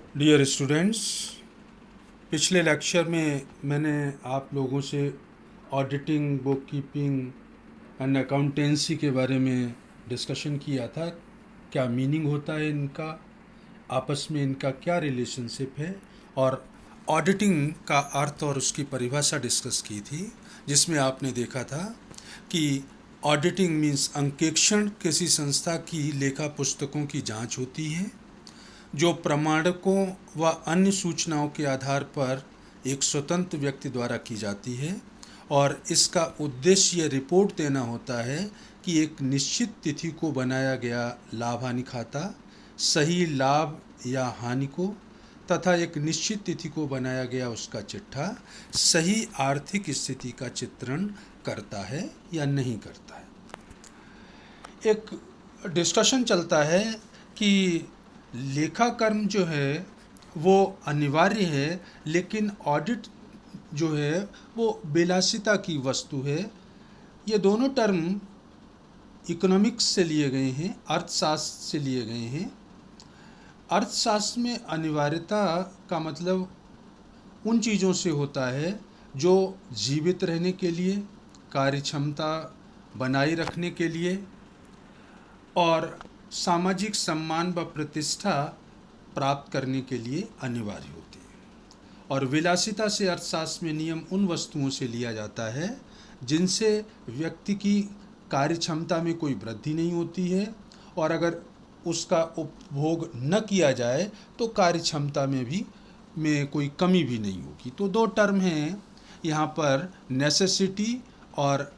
Dear students, पिछले lecture में मैंने आप लोगों से auditing, book keeping and accountancy के बारे में डिस्कशन किया था। क्या मीनिंग होता है इनका, आपस में इनका क्या रिलेशनशिप है, और ऑडिटिंग का अर्थ और उसकी परिभाषा डिस्कस की थी, जिसमें आपने देखा था कि ऑडिटिंग मीन्स अंकेक्षण किसी संस्था की लेखा पुस्तकों की जांच होती है जो प्रमाणकों व अन्य सूचनाओं के आधार पर एक स्वतंत्र व्यक्ति द्वारा की जाती है, और इसका उद्देश्य यह रिपोर्ट देना होता है कि एक निश्चित तिथि को बनाया गया लाभ हानि खाता सही लाभ या हानि को तथा एक निश्चित तिथि को बनाया गया उसका चिट्ठा सही आर्थिक स्थिति का चित्रण करता है या नहीं करता है। एक डिस्कशन चलता है कि लेखाकर्म जो है वो अनिवार्य है, लेकिन ऑडिट जो है वो विलासिता की वस्तु है। ये दोनों टर्म इकोनॉमिक्स से लिए गए हैं, अर्थशास्त्र से लिए गए हैं। अर्थशास्त्र में अनिवार्यता का मतलब उन चीज़ों से होता है जो जीवित रहने के लिए, कार्यक्षमता बनाए रखने के लिए और सामाजिक सम्मान व प्रतिष्ठा प्राप्त करने के लिए अनिवार्य होती है। और विलासिता से अर्थशास्त्र में नियम उन वस्तुओं से लिया जाता है जिनसे व्यक्ति की कार्यक्षमता में कोई वृद्धि नहीं होती है, और अगर उसका उपभोग न किया जाए तो कार्यक्षमता में कोई कमी भी नहीं होगी। तो दो टर्म हैं यहाँ पर, नेसेसिटी और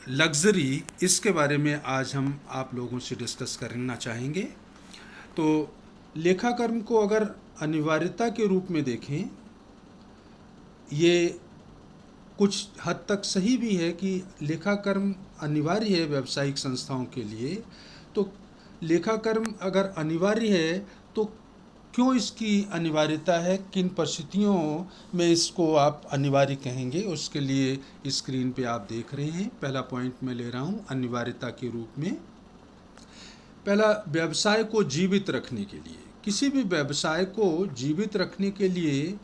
लग्जरी। इसके बारे में आज हम आप लोगों से डिस्कस करना चाहेंगे। तो लेखाकर्म को अगर अनिवार्यता के रूप में देखें, ये कुछ हद तक सही भी है कि लेखाकर्म अनिवार्य है व्यावसायिक संस्थाओं के लिए। तो लेखाकर्म अगर अनिवार्य है तो क्यों इसकी अनिवार्यता है, किन परिस्थितियों में इसको आप अनिवार्य कहेंगे, उसके लिए स्क्रीन पे आप देख रहे हैं। पहला पॉइंट मैं ले रहा हूँ अनिवार्यता के रूप में। पहला, व्यवसाय को जीवित रखने के लिए, किसी भी व्यवसाय को जीवित रखने के लिए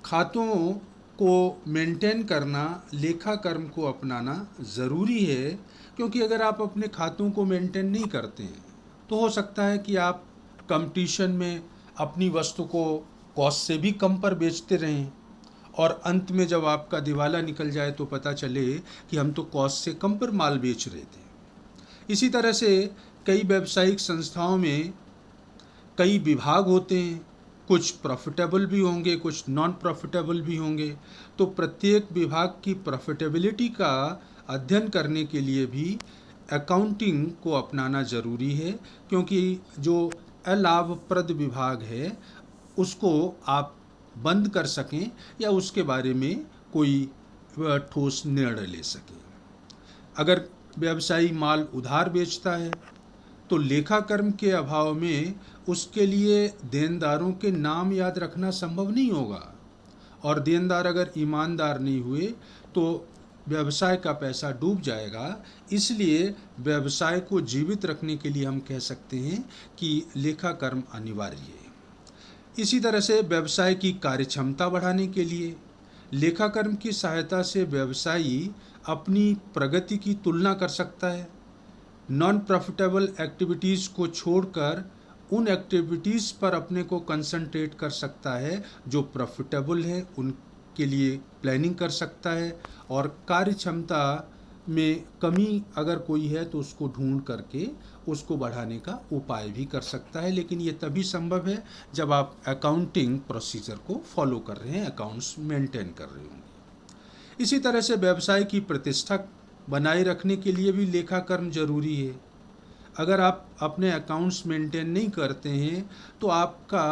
खातों को मेंटेन करना, लेखाकर्म को अपनाना ज़रूरी है। क्योंकि अगर आप अपने खातों को मेंटेन नहीं करते हैं तो हो सकता है कि आप कंपटीशन में अपनी वस्तु को कॉस्ट से भी कम पर बेचते रहें, और अंत में जब आपका दिवाला निकल जाए तो पता चले कि हम तो कॉस्ट से कम पर माल बेच रहे थे। इसी तरह से कई व्यावसायिक संस्थाओं में कई विभाग होते हैं, कुछ प्रॉफिटेबल भी होंगे, कुछ नॉन प्रॉफिटेबल भी होंगे। तो प्रत्येक विभाग की प्रॉफिटेबिलिटी का अध्ययन करने के लिए भी अकाउंटिंग को अपनाना ज़रूरी है, क्योंकि जो अलाभप्रद विभाग है उसको आप बंद कर सकें या उसके बारे में कोई ठोस निर्णय ले सकें। अगर व्यवसायी माल उधार बेचता है तो लेखाकर्म के अभाव में उसके लिए देनदारों के नाम याद रखना संभव नहीं होगा, और देनदार अगर ईमानदार नहीं हुए तो व्यवसाय का पैसा डूब जाएगा। इसलिए व्यवसाय को जीवित रखने के लिए हम कह सकते हैं कि लेखाकर्म अनिवार्य है। इसी तरह से व्यवसाय की कार्यक्षमता बढ़ाने के लिए लेखाकर्म की सहायता से व्यवसायी अपनी प्रगति की तुलना कर सकता है। नॉन प्रॉफिटेबल एक्टिविटीज़ को छोड़कर उन एक्टिविटीज़ पर अपने को कंसंट्रेट कर सकता है जो प्रॉफिटेबल है, उनके लिए प्लानिंग कर सकता है, और कार्यक्षमता में कमी अगर कोई है तो उसको ढूंढ करके उसको बढ़ाने का उपाय भी कर सकता है। लेकिन ये तभी संभव है जब आप अकाउंटिंग प्रोसीजर को फॉलो कर रहे हैं, अकाउंट्स मेंटेन कर रहे होंगे। इसी तरह से व्यवसाय की प्रतिष्ठा बनाए रखने के लिए भी लेखाकर्म जरूरी है। अगर आप अपने अकाउंट्स मेंटेन नहीं करते हैं तो आपका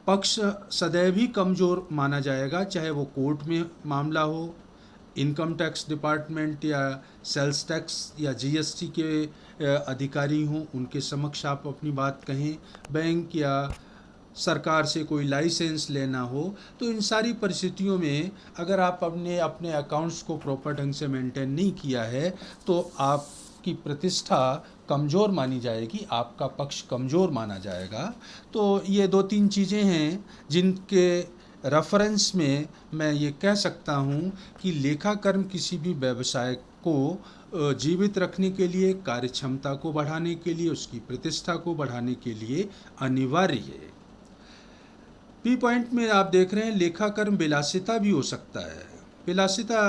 पक्ष सदैव ही कमज़ोर माना जाएगा, चाहे वो कोर्ट में मामला हो, इनकम टैक्स डिपार्टमेंट या सेल्स टैक्स या जीएसटी के अधिकारी हों, उनके समक्ष आप अपनी बात कहें, बैंक या सरकार से कोई लाइसेंस लेना हो। तो इन सारी परिस्थितियों में अगर आप अपने अकाउंट्स को प्रॉपर ढंग से मेंटेन नहीं किया है तो आप आपकी प्रतिष्ठा कमज़ोर मानी जाएगी, आपका पक्ष कमज़ोर माना जाएगा। तो ये 2-3 चीज़ें हैं जिनके रेफरेंस में मैं ये कह सकता हूँ कि लेखाकर्म किसी भी व्यवसाय को जीवित रखने के लिए, कार्यक्षमता को बढ़ाने के लिए, उसकी प्रतिष्ठा को बढ़ाने के लिए अनिवार्य है। बी पॉइंट में आप देख रहे हैं लेखाकर्म विलासिता भी हो सकता है। विलासिता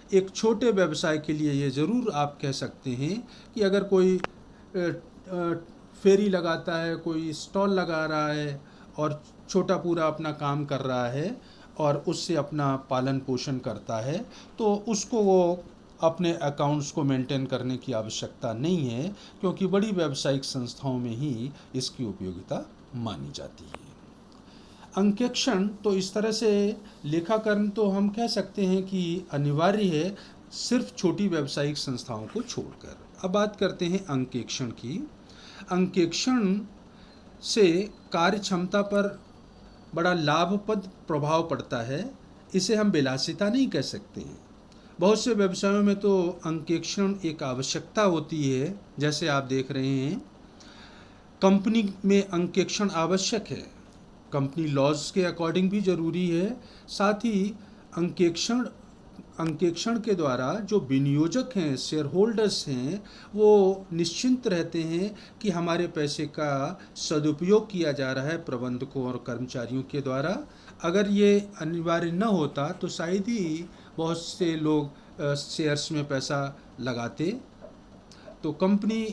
एक छोटे व्यवसाय के लिए ये ज़रूर आप कह सकते हैं कि अगर कोई फेरी लगाता है, कोई स्टॉल लगा रहा है और छोटा पूरा अपना काम कर रहा है और उससे अपना पालन पोषण करता है, तो उसको वो अपने अकाउंट्स को मेंटेन करने की आवश्यकता नहीं है, क्योंकि बड़ी व्यावसायिक संस्थाओं में ही इसकी उपयोगिता मानी जाती है। अंकेक्षण तो इस तरह से, लेखाकर्म तो हम कह सकते हैं कि अनिवार्य है सिर्फ छोटी व्यावसायिक संस्थाओं को छोड़कर। अब बात करते हैं अंकेक्षण की। अंकेक्षण से कार्य क्षमता पर बड़ा लाभप्रद प्रभाव पड़ता है, इसे हम विलासिता नहीं कह सकते हैं। बहुत से व्यवसायों में तो अंकेक्षण एक आवश्यकता होती है, जैसे आप देख रहे हैं कंपनी में अंकेक्षण आवश्यक है, कंपनी लॉज के अकॉर्डिंग भी ज़रूरी है। साथ ही अंकेक्षण के द्वारा जो विनियोजक हैं, शेयर होल्डर्स हैं, वो निश्चिंत रहते हैं कि हमारे पैसे का सदुपयोग किया जा रहा है प्रबंधकों और कर्मचारियों के द्वारा। अगर ये अनिवार्य न होता तो शायद ही बहुत से लोग शेयर्स में पैसा लगाते। तो कंपनी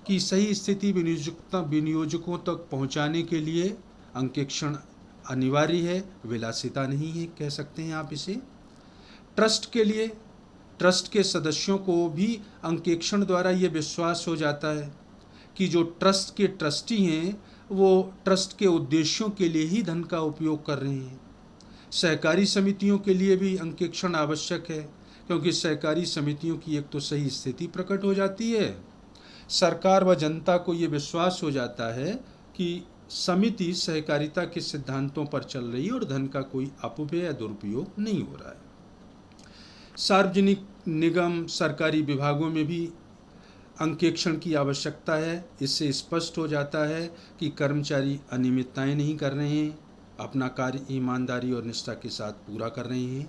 की सही स्थिति विनियोजकों तक पहुंचाने के लिए अंकेक्षण अनिवार्य है, विलासिता नहीं है कह सकते हैं आप इसे। ट्रस्ट के लिए, ट्रस्ट के सदस्यों को भी अंकेक्षण द्वारा ये विश्वास हो जाता है कि जो ट्रस्ट के ट्रस्टी हैं वो ट्रस्ट के उद्देश्यों के लिए ही धन का उपयोग कर रहे हैं। सहकारी समितियों के लिए भी अंकेक्षण आवश्यक है, क्योंकि सहकारी समितियों की एक तो सही स्थिति प्रकट हो जाती है, सरकार व जनता को ये विश्वास हो जाता है कि समिति सहकारिता के सिद्धांतों पर चल रही है और धन का कोई अपव्यय या दुरुपयोग नहीं हो रहा है। सार्वजनिक निगम, सरकारी विभागों में भी अंकेक्षण की आवश्यकता है। इससे स्पष्ट हो जाता है कि कर्मचारी अनियमितताएं नहीं कर रहे हैं, अपना कार्य ईमानदारी और निष्ठा के साथ पूरा कर रहे हैं,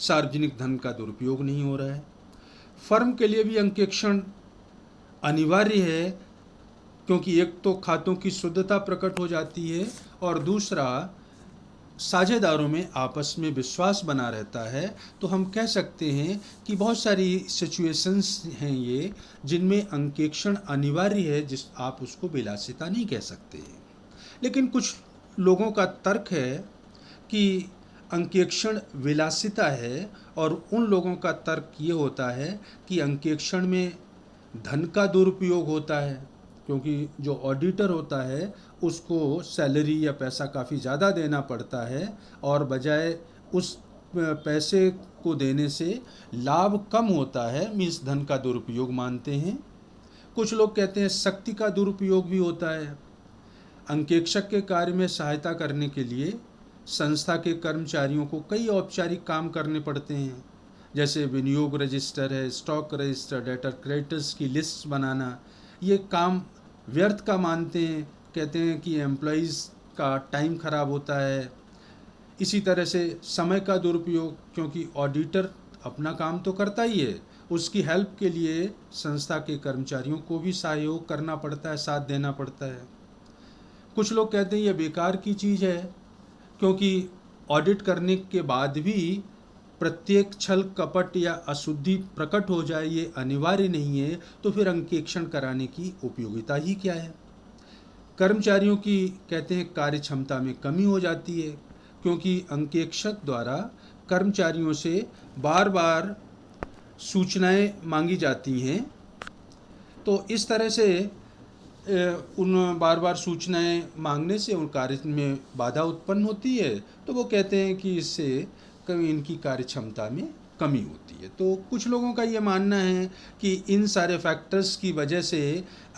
सार्वजनिक धन का दुरुपयोग नहीं हो रहा है। फर्म के लिए भी अंकेक्षण अनिवार्य है, क्योंकि एक तो खातों की शुद्धता प्रकट हो जाती है और दूसरा साझेदारों में आपस में विश्वास बना रहता है। तो हम कह सकते हैं कि बहुत सारी सिचुएशंस हैं ये जिनमें अंकेक्षण अनिवार्य है, जिस आप उसको विलासिता नहीं कह सकते। लेकिन कुछ लोगों का तर्क है कि अंकेक्षण विलासिता है, और उन लोगों का तर्क ये होता है कि अंकेक्षण में धन का दुरुपयोग होता है, क्योंकि जो ऑडिटर होता है उसको सैलरी या पैसा काफ़ी ज़्यादा देना पड़ता है और बजाय उस पैसे को देने से लाभ कम होता है, मीन्स धन का दुरुपयोग मानते हैं। कुछ लोग कहते हैं शक्ति का दुरुपयोग भी होता है। अंकेक्षक के कार्य में सहायता करने के लिए संस्था के कर्मचारियों को कई औपचारिक काम करने पड़ते हैं, जैसे विनियोग रजिस्टर है, स्टॉक रजिस्टर, डेटर क्रेडिटर्स की लिस्ट बनाना। ये काम व्यर्थ का मानते हैं, कहते हैं कि एम्प्लॉइज़ का टाइम खराब होता है। इसी तरह से समय का दुरुपयोग, क्योंकि ऑडिटर अपना काम तो करता ही है, उसकी हेल्प के लिए संस्था के कर्मचारियों को भी सहयोग करना पड़ता है, साथ देना पड़ता है। कुछ लोग कहते हैं ये बेकार की चीज़ है, क्योंकि ऑडिट करने के बाद भी प्रत्येक छल कपट या अशुद्धि प्रकट हो जाए ये अनिवार्य नहीं है, तो फिर अंकेक्षण कराने की उपयोगिता ही क्या है। कर्मचारियों की कहते हैं कार्य क्षमता में कमी हो जाती है, क्योंकि अंकेक्षक द्वारा कर्मचारियों से बार बार सूचनाएं मांगी जाती हैं। तो इस तरह से उन बार बार सूचनाएं मांगने से उन कार्य में बाधा उत्पन्न होती है। तो वो कहते हैं कि इससे कभी इनकी कार्य क्षमता में कमी होती है। तो कुछ लोगों का ये मानना है कि इन सारे फैक्टर्स की वजह से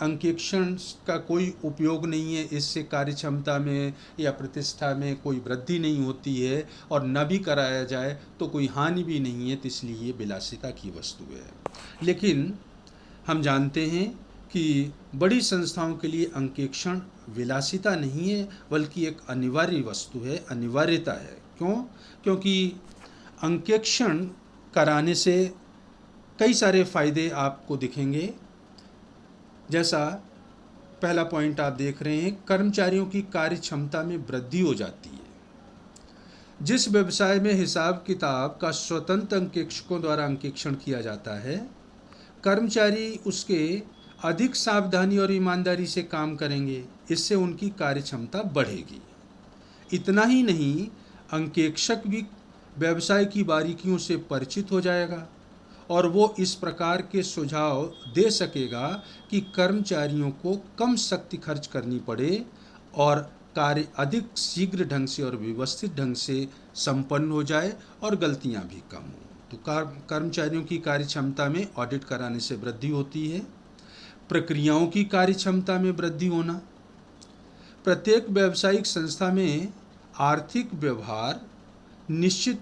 अंकेक्षण का कोई उपयोग नहीं है, इससे कार्य क्षमता में या प्रतिष्ठा में कोई वृद्धि नहीं होती है, और न भी कराया जाए तो कोई हानि भी नहीं है, तो इसलिए ये विलासिता की वस्तु है। लेकिन हम जानते हैं कि बड़ी संस्थाओं के लिए अंकेक्षण विलासिता नहीं है, बल्कि एक अनिवार्य वस्तु है, अनिवार्यता है। क्यों? क्योंकि अंकेक्षण कराने से कई सारे फायदे आपको दिखेंगे। जैसा पहला पॉइंट आप देख रहे हैं, कर्मचारियों की कार्य क्षमता में वृद्धि हो जाती है। जिस व्यवसाय में हिसाब किताब का स्वतंत्र अंकेक्षकों द्वारा अंकेक्षण किया जाता है, कर्मचारी उसके अधिक सावधानी और ईमानदारी से काम करेंगे। इससे उनकी कार्य क्षमता बढ़ेगी। इतना ही नहीं, अंकेक्षक भी व्यवसाय की बारीकियों से परिचित हो जाएगा और वो इस प्रकार के सुझाव दे सकेगा कि कर्मचारियों को कम शक्ति खर्च करनी पड़े और कार्य अधिक शीघ्र ढंग से और व्यवस्थित ढंग से संपन्न हो जाए और गलतियां भी कम हों। तो कर्मचारियों की कार्य क्षमता में ऑडिट कराने से वृद्धि होती है। प्रक्रियाओं की कार्य क्षमता में वृद्धि होना। प्रत्येक व्यावसायिक संस्था में आर्थिक व्यवहार निश्चित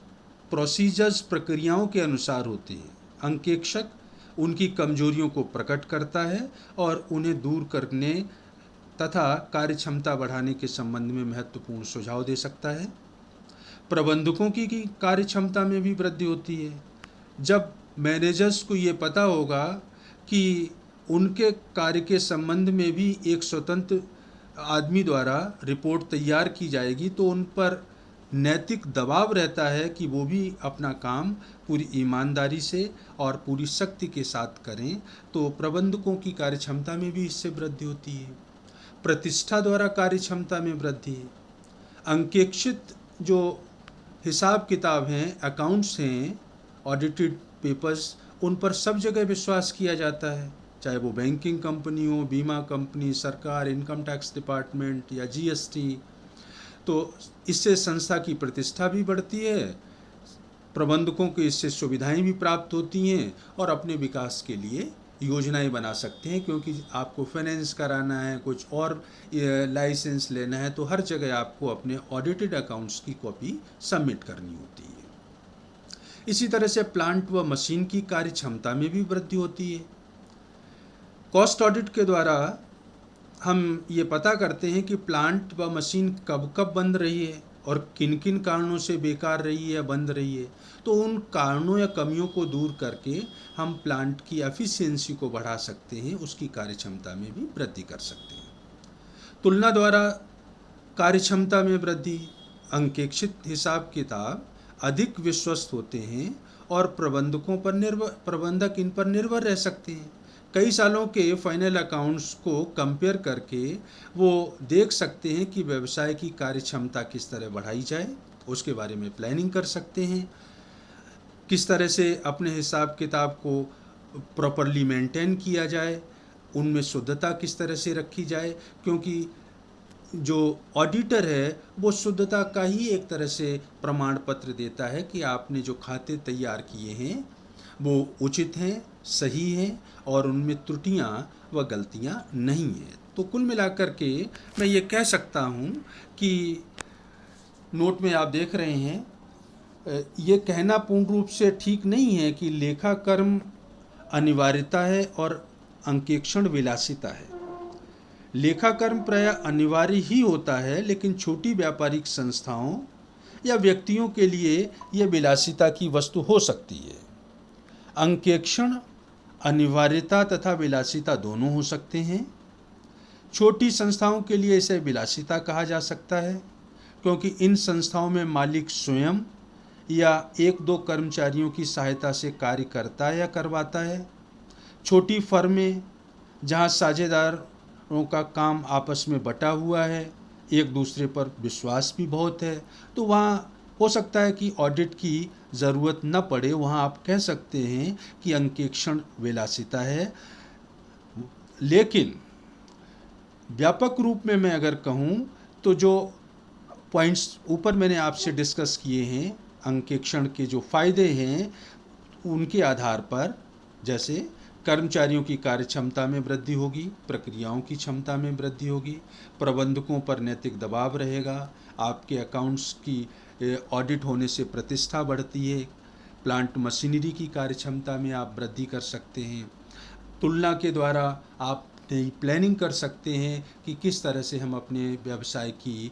प्रोसीजर्स, प्रक्रियाओं के अनुसार होते हैं। अंकेक्षक उनकी कमजोरियों को प्रकट करता है और उन्हें दूर करने तथा कार्य क्षमता बढ़ाने के संबंध में महत्वपूर्ण सुझाव दे सकता है। प्रबंधकों की कार्य क्षमता में भी वृद्धि होती है। जब मैनेजर्स को ये पता होगा कि उनके कार्य के संबंध में भी एक स्वतंत्र आदमी द्वारा रिपोर्ट तैयार की जाएगी, तो उन पर नैतिक दबाव रहता है कि वो भी अपना काम पूरी ईमानदारी से और पूरी शक्ति के साथ करें। तो प्रबंधकों की कार्य क्षमता में भी इससे वृद्धि होती है। प्रतिष्ठा द्वारा कार्य क्षमता में वृद्धि। अंकेक्षित जो हिसाब किताब हैं, अकाउंट्स हैं, ऑडिटेड पेपर्स, उन पर सब जगह विश्वास किया जाता है, चाहे वो बैंकिंग कंपनी हो, बीमा कंपनी, सरकार, इनकम टैक्स डिपार्टमेंट या जीएसटी। तो इससे संस्था की प्रतिष्ठा भी बढ़ती है, प्रबंधकों को इससे सुविधाएं भी प्राप्त होती हैं और अपने विकास के लिए योजनाएं बना सकते हैं। क्योंकि आपको फाइनेंस कराना है, कुछ और लाइसेंस लेना है, तो हर जगह आपको अपने ऑडिटेड अकाउंट्स की कॉपी सबमिट करनी होती है। इसी तरह से प्लांट व मशीन की कार्य क्षमता में भी वृद्धि होती है। कॉस्ट ऑडिट के द्वारा हम ये पता करते हैं कि प्लांट व मशीन कब कब बंद रही है और किन किन कारणों से बेकार रही है या बंद रही है। तो उन कारणों या कमियों को दूर करके हम प्लांट की एफिशिएंसी को बढ़ा सकते हैं, उसकी कार्य क्षमता में भी वृद्धि कर सकते हैं। तुलना द्वारा कार्य क्षमता में वृद्धि। अंकेक्षित हिसाब किताब अधिक विश्वस्त होते हैं और प्रबंधक इन पर निर्भर रह सकते हैं। कई सालों के फाइनल अकाउंट्स को कंपेयर करके वो देख सकते हैं कि व्यवसाय की कार्य क्षमता किस तरह बढ़ाई जाए, उसके बारे में प्लानिंग कर सकते हैं। किस तरह से अपने हिसाब किताब को प्रॉपरली मेंटेन किया जाए, उनमें शुद्धता किस तरह से रखी जाए, क्योंकि जो ऑडिटर है वो शुद्धता का ही एक तरह से प्रमाण पत्र देता है कि आपने जो खाते तैयार किए हैं वो उचित हैं, सही हैं और उनमें त्रुटियां व गलतियां नहीं हैं। तो कुल मिलाकर के मैं ये कह सकता हूँ कि नोट में आप देख रहे हैं, ये कहना पूर्ण रूप से ठीक नहीं है कि लेखाकर्म अनिवार्यता है और अंकेक्षण विलासिता है। लेखाकर्म प्रायः अनिवार्य ही होता है, लेकिन छोटी व्यापारिक संस्थाओं या व्यक्तियों के लिए यह विलासिता की वस्तु हो सकती है। अंकेक्षण अनिवार्यता तथा विलासिता दोनों हो सकते हैं। छोटी संस्थाओं के लिए इसे विलासिता कहा जा सकता है, क्योंकि इन संस्थाओं में मालिक स्वयं या एक दो कर्मचारियों की सहायता से कार्य करता है या करवाता है। छोटी फर्में जहां साझेदारों का काम आपस में बटा हुआ है, एक दूसरे पर विश्वास भी बहुत है, तो वहाँ हो सकता है कि ऑडिट की ज़रूरत न पड़े। वहाँ आप कह सकते हैं कि अंकेक्षण विलासिता है। लेकिन व्यापक रूप में मैं अगर कहूँ तो जो पॉइंट्स ऊपर मैंने आपसे डिस्कस किए हैं, अंकेक्षण के जो फायदे हैं, उनके आधार पर जैसे कर्मचारियों की कार्य क्षमता में वृद्धि होगी, प्रक्रियाओं की क्षमता में वृद्धि होगी, प्रबंधकों पर नैतिक दबाव रहेगा, आपके अकाउंट्स की ऑडिट होने से प्रतिष्ठा बढ़ती है, प्लांट मशीनरी की कार्य क्षमता में आप वृद्धि कर सकते हैं, तुलना के द्वारा आप नई प्लानिंग कर सकते हैं कि किस तरह से हम अपने व्यवसाय की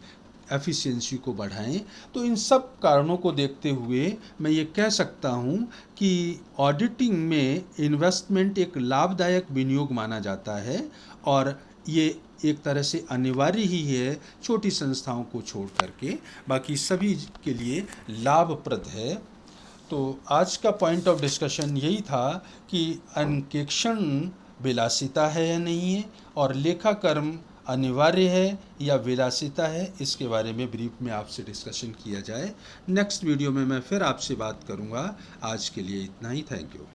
एफिशिएंसी को बढ़ाएं। तो इन सब कारणों को देखते हुए मैं ये कह सकता हूँ कि ऑडिटिंग में इन्वेस्टमेंट एक लाभदायक विनियोग माना जाता है और ये एक तरह से अनिवार्य ही है, छोटी संस्थाओं को छोड़ करके बाकी सभी के लिए लाभप्रद है। तो आज का पॉइंट ऑफ डिस्कशन यही था कि अंकेक्षण विलासिता है या नहीं है, और लेखाकर्म अनिवार्य है या विलासिता है, इसके बारे में ब्रीफ में आपसे डिस्कशन किया जाए। नेक्स्ट वीडियो में मैं फिर आपसे बात करूंगा। आज के लिए इतना ही। Thank you.